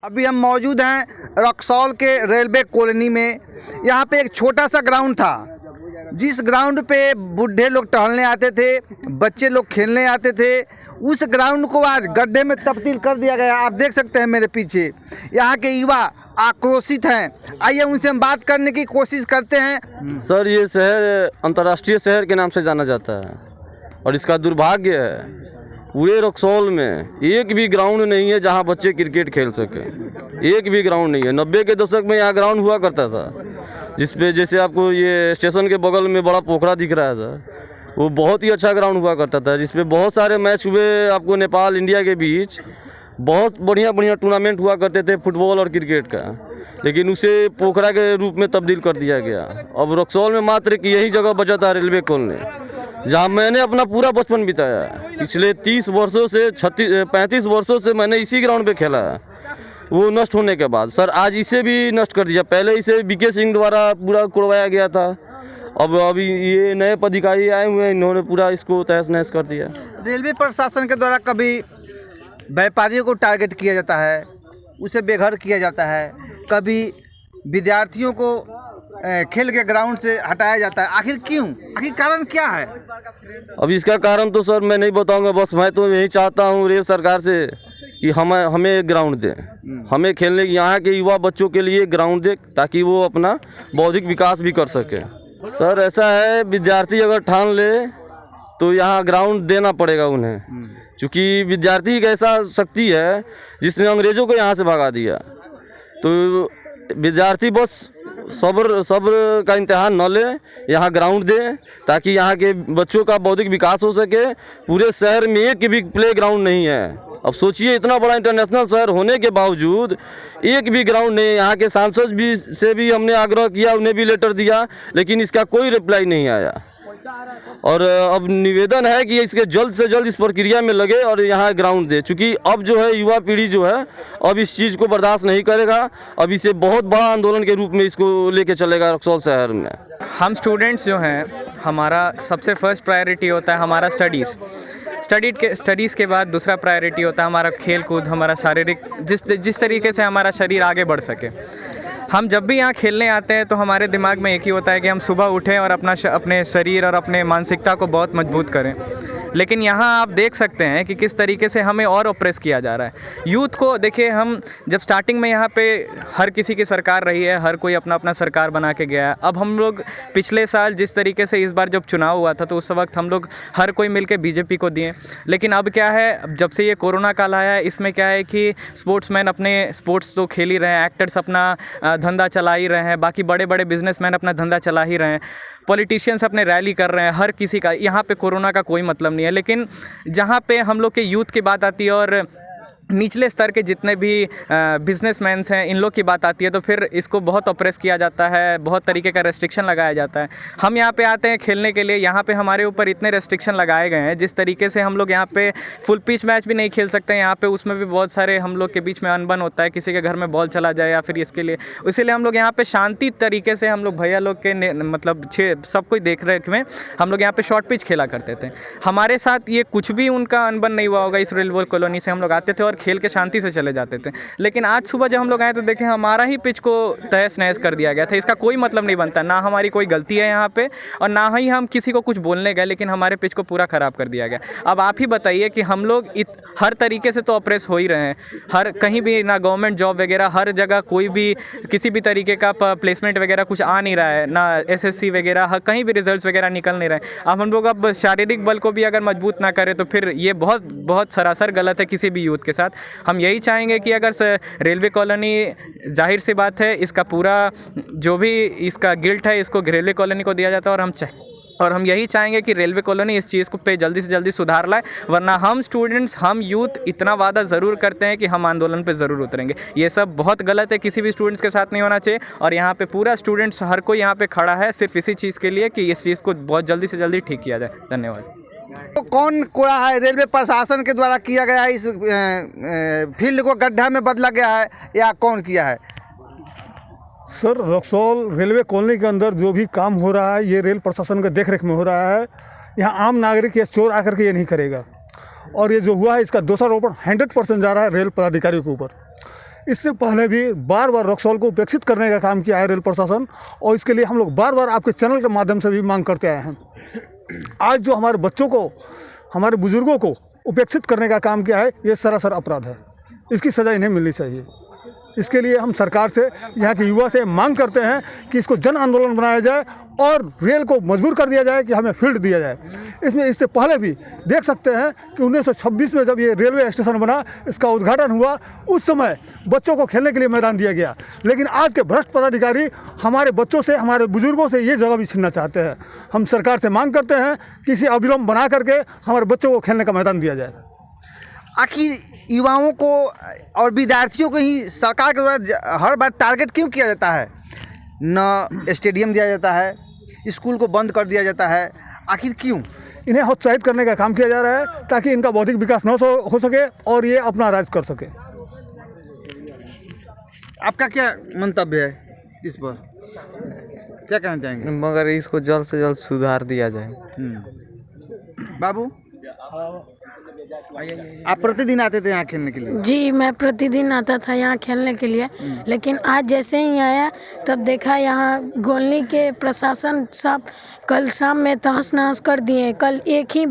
अभी हम मौजूद हैं रक्सौल के रेलवे कॉलोनी में। यहाँ पे एक छोटा सा ग्राउंड था, जिस ग्राउंड पे बूढ़े लोग टहलने आते थे, बच्चे लोग खेलने आते थे। उस ग्राउंड को आज गड्ढे में तब्दील कर दिया गया। आप देख सकते हैं मेरे पीछे, यहाँ के युवा आक्रोशित हैं। आइए उनसे हम बात करने की कोशिश करते हैं। सर, ये शहर अंतर्राष्ट्रीय शहर के नाम से जाना जाता है और इसका दुर्भाग्य है पूरे रक्सौल में एक भी ग्राउंड नहीं है जहां बच्चे क्रिकेट खेल सके। एक भी ग्राउंड नहीं है। 90 के दशक में यहाँ ग्राउंड हुआ करता था, जिसपे जैसे आपको ये स्टेशन के बगल में बड़ा पोखरा दिख रहा है सर, वो बहुत ही अच्छा ग्राउंड हुआ करता था, जिसपे बहुत सारे मैच हुए। आपको नेपाल इंडिया के बीच बहुत बढ़िया टूर्नामेंट हुआ करते थे फुटबॉल और क्रिकेट का, लेकिन उसे पोखरा के रूप में तब्दील कर दिया गया। अब रक्सौल में मात्र कि यही जगह बचा था रेलवे कॉलोनी, जहाँ मैंने अपना पूरा बचपन बिताया। पिछले 30 वर्षों से 35 वर्षों से मैंने इसी ग्राउंड पे खेला है। वो नष्ट होने के बाद सर आज इसे भी नष्ट कर दिया। पहले इसे बीके सिंह द्वारा पूरा कुड़वाया गया था, अब अभी ये नए पदाधिकारी आए हुए हैं, इन्होंने पूरा इसको तहस नहस कर दिया। रेलवे प्रशासन के द्वारा कभी व्यापारियों को टारगेट किया जाता है, उसे बेघर किया जाता है, कभी विद्यार्थियों को खेल के ग्राउंड से हटाया जाता है। आखिर क्यों? आखिर कारण क्या है? अब इसका कारण तो सर मैं नहीं बताऊंगा, बस मैं तो यही चाहता हूँ रेल सरकार से कि हमें ग्राउंड दें, हमें खेलने यहाँ के युवा बच्चों के लिए ग्राउंड दे, ताकि वो अपना बौद्धिक विकास भी कर सके। सर ऐसा है, विद्यार्थी अगर ठान ले तो यहाँ ग्राउंड देना पड़ेगा उन्हें, क्योंकि विद्यार्थी एक ऐसा शक्ति है जिसने अंग्रेज़ों को यहाँ से भगा दिया। तो विद्यार्थी बस सब्र का इम्तिहान न ले, यहाँ ग्राउंड दे, ताकि यहाँ के बच्चों का बौद्धिक विकास हो सके। पूरे शहर में एक भी प्ले ग्राउंड नहीं है। अब सोचिए, इतना बड़ा इंटरनेशनल शहर होने के बावजूद एक भी ग्राउंड नहीं है। यहाँ के सांसद से भी हमने आग्रह किया, उन्हें भी लेटर दिया, लेकिन इसका कोई रिप्लाई नहीं आया। और अब निवेदन है कि इसके जल्द से जल्द इस प्रक्रिया में लगे और यहाँ ग्राउंड दे, क्योंकि अब जो है युवा पीढ़ी जो है अब इस चीज़ को बर्दाश्त नहीं करेगा। अब इसे बहुत बड़ा आंदोलन के रूप में इसको लेके चलेगा रक्सौल शहर में। हम स्टूडेंट्स जो हैं, हमारा सबसे फर्स्ट प्रायोरिटी होता है हमारा स्टडीज़ के बाद दूसरा प्रायोरिटी होता है हमारा खेल कूद, हमारा शारीरिक, जिस तरीके से हमारा शरीर आगे बढ़ सके। हम जब भी यहाँ खेलने आते हैं तो हमारे दिमाग में एक ही होता है कि हम सुबह उठें और अपने शरीर और अपने मानसिकता को बहुत मजबूत करें। लेकिन यहाँ आप देख सकते हैं कि किस तरीके से हमें और ऑप्रेस किया जा रहा है। यूथ को देखिए, हम जब स्टार्टिंग में यहाँ पे हर किसी की सरकार रही है, हर कोई अपना अपना सरकार बना के गया है। अब हम लोग पिछले साल जिस तरीके से इस बार जब चुनाव हुआ था तो उस वक्त हम लोग हर कोई मिलके बीजेपी को दिए। लेकिन अब क्या है, जब से ये कोरोना काल आया है, इसमें क्या है कि स्पोर्ट्समैन अपने स्पोर्ट्स तो खेल ही रहे हैं, एक्टर्स अपना धंधा चला ही रहे हैं, बाकी बड़े बड़े बिजनेसमैन अपना धंधा चला ही रहे हैं, पॉलिटिशियंस अपने रैली कर रहे हैं, हर किसी का यहाँ पे कोरोना का कोई मतलब नहीं है। लेकिन जहाँ पे हम लोग के यूथ की बात आती है और निचले स्तर के जितने भी बिजनेसमैन हैं, इन लोग की बात आती है, तो फिर इसको बहुत ऑप्रेस किया जाता है, बहुत तरीके का रेस्ट्रिक्शन लगाया जाता है। हम यहाँ पे आते हैं खेलने के लिए, यहाँ पे हमारे ऊपर इतने रेस्ट्रिक्शन लगाए गए हैं, जिस तरीके से हम लोग यहाँ पे फुल पिच मैच भी नहीं खेल सकते हैं। यहाँ पे उसमें भी बहुत सारे हम लोग के बीच में अनबन होता है, किसी के घर में बॉल चला जाए या फिर इसके लिए, इसीलिए हम लोग यहाँ पे शांति तरीके से हम लोग भैया लोग के मतलब सब कोई देख रेख में हम लोग यहाँ पे शॉर्ट पिच खेला करते थे। हमारे साथ ये कुछ भी उनका अनबन नहीं हुआ होगा। इस रेलवे कॉलोनी से हम लोग आते थे और खेल के शांति से चले जाते थे। लेकिन आज सुबह जब हम लोग आए तो देखें, हमारा ही पिच को तहस नहस कर दिया गया था। इसका कोई मतलब नहीं बनता, ना हमारी कोई गलती है यहाँ पे और ना ही हम किसी को कुछ बोलने गए, लेकिन हमारे पिच को पूरा ख़राब कर दिया गया। अब आप ही बताइए कि हम लोग हर तरीके से तो ऑप्रेस हो ही रहे हैं, हर कहीं भी ना गवर्नमेंट जॉब वगैरह, हर जगह कोई भी किसी भी तरीके का प्लेसमेंट वगैरह कुछ आ नहीं रहा है, ना SSC वगैरह, कहीं भी रिजल्ट्स वगैरह निकल नहीं रहे। अब हम लोग अब शारीरिक बल को भी अगर मजबूत ना करें तो फिर ये बहुत सरासर गलत है किसी भी यूथ के साथ। हम यही चाहेंगे कि अगर रेलवे कॉलोनी, जाहिर सी बात है, इसका पूरा जो भी इसका गिल्ट है इसको रेलवे कॉलोनी को दिया जाता है, और हम यही चाहेंगे कि रेलवे कॉलोनी इस चीज़ को पे जल्दी से जल्दी सुधार लाए, वरना हम स्टूडेंट्स, हम यूथ इतना वादा ज़रूर करते हैं कि हम आंदोलन पे ज़रूर उतरेंगे। ये सब बहुत गलत है, किसी भी स्टूडेंट्स के साथ नहीं होना चाहिए। और यहाँ पे पूरा स्टूडेंट्स हर कोई यहाँ पे खड़ा है सिर्फ इसी चीज़ के लिए कि इस चीज़ को बहुत जल्दी से जल्दी ठीक किया जाए। धन्यवाद। तो कौन कोड़ा है? रेलवे प्रशासन के द्वारा किया गया है, इस फील्ड को गड्ढा में बदला गया है, या कौन किया है? सर, रक्सौल रेलवे कॉलोनी के अंदर जो भी काम हो रहा है ये रेल प्रशासन के देख रेख में हो रहा है। यहाँ आम नागरिक या चोर आकर के ये नहीं करेगा। और ये जो हुआ है इसका दोषारोपण 100% जा रहा है रेल पदाधिकारियों के ऊपर। इससे पहले भी बार बार रक्सौल को उपेक्षित करने का काम किया है रेल प्रशासन, और इसके लिए हम लोग बार बार आपके चैनल के माध्यम से भी मांग करते आए हैं। आज जो हमारे बच्चों को, हमारे बुजुर्गों को उपेक्षित करने का काम किया है, ये सरासर अपराध है। इसकी सज़ा इन्हें मिलनी चाहिए। इसके लिए हम सरकार से, यहाँ के युवा से मांग करते हैं कि इसको जन आंदोलन बनाया जाए और रेल को मजबूर कर दिया जाए कि हमें फील्ड दिया जाए। इसमें इससे पहले भी देख सकते हैं कि 1926 में जब ये रेलवे स्टेशन बना, इसका उद्घाटन हुआ, उस समय बच्चों को खेलने के लिए मैदान दिया गया। लेकिन आज के भ्रष्ट पदाधिकारी हमारे बच्चों से, हमारे बुजुर्गों से ये जगह भी छीनना चाहते हैं। हम सरकार से मांग करते हैं कि इसे अविलंब बना करके हमारे बच्चों को खेलने का मैदान दिया जाए। आखिर युवाओं को और विद्यार्थियों को ही सरकार के द्वारा हर बार टारगेट क्यों किया जाता है? न स्टेडियम दिया जाता है, स्कूल को बंद कर दिया जाता है, आखिर क्यों? इन्हें हतोत्साहित करने का काम किया जा रहा है ताकि इनका बौद्धिक विकास न हो सके और ये अपना राज कर सके। आपका क्या मंतव्य है इस पर, क्या कहना चाहेंगे? मगर इसको जल्द से जल्द सुधार दिया जाए। बाबू, आप प्रतिदिन आते थे यहाँ खेलने के लिए? जी, मैं प्रतिदिन आता था यहाँ खेलने के लिए, लेकिन आज जैसे ही आया तब देखा यहाँ गोलनी के प्रशासन सब कल शाम में तहस नहस कर दिए। कल एक ही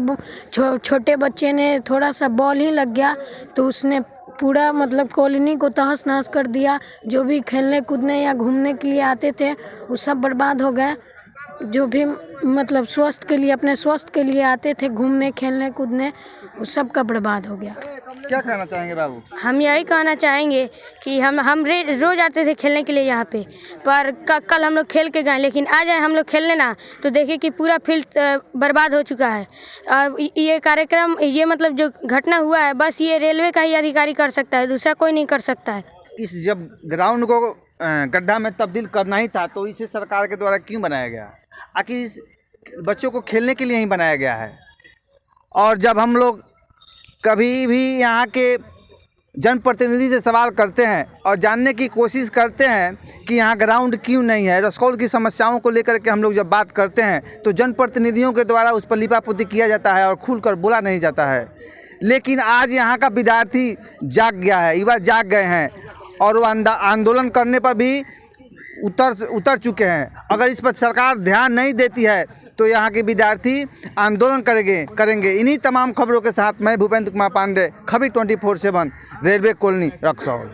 छोटे बच्चे ने थोड़ा सा बॉल ही लग गया तो उसने पूरा मतलब कॉलोनी को तहस नहस कर दिया। जो भी खेलने कूदने या घूमने के लिए आते थे वो सब बर्बाद हो गए। जो भी मतलब स्वास्थ्य के लिए, अपने स्वास्थ्य के लिए आते थे घूमने खेलने कूदने, वो सब का बर्बाद हो गया। क्या कहना चाहेंगे बाबू? हम यही कहना चाहेंगे कि हम रोज़ आते थे खेलने के लिए यहाँ पे, पर कल हम लोग खेल के गए, लेकिन आ जाए हम लोग खेलने ना तो देखिए कि पूरा फील्ड बर्बाद हो चुका है। ये कार्यक्रम, ये मतलब जो घटना हुआ है, बस ये रेलवे का ही अधिकारी कर सकता है, दूसरा कोई नहीं कर सकता है। इस जब ग्राउंड को गड्ढा में तब्दील करना ही था तो इसे सरकार के द्वारा क्यों बनाया गया? आखिर इस बच्चों को खेलने के लिए ही बनाया गया है। और जब हम लोग कभी भी यहाँ के जनप्रतिनिधि से सवाल करते हैं और जानने की कोशिश करते हैं कि यहाँ ग्राउंड क्यों नहीं है, रक्सौल की समस्याओं को लेकर के हम लोग जब बात करते हैं तो जनप्रतिनिधियों के द्वारा उस पर लिपापोती किया जाता है और खुलकर बोला नहीं जाता है। लेकिन आज यहाँ का विद्यार्थी जाग गया है, युवा जाग गए हैं और वो आंदोलन करने पर भी उतर चुके हैं। अगर इस पर सरकार ध्यान नहीं देती है तो यहाँ के विद्यार्थी आंदोलन करेंगे। इन्हीं तमाम खबरों के साथ मैं भूपेंद्र कुमार पांडे, खबरी 24/7, रेलवे कॉलोनी, रक्सौल।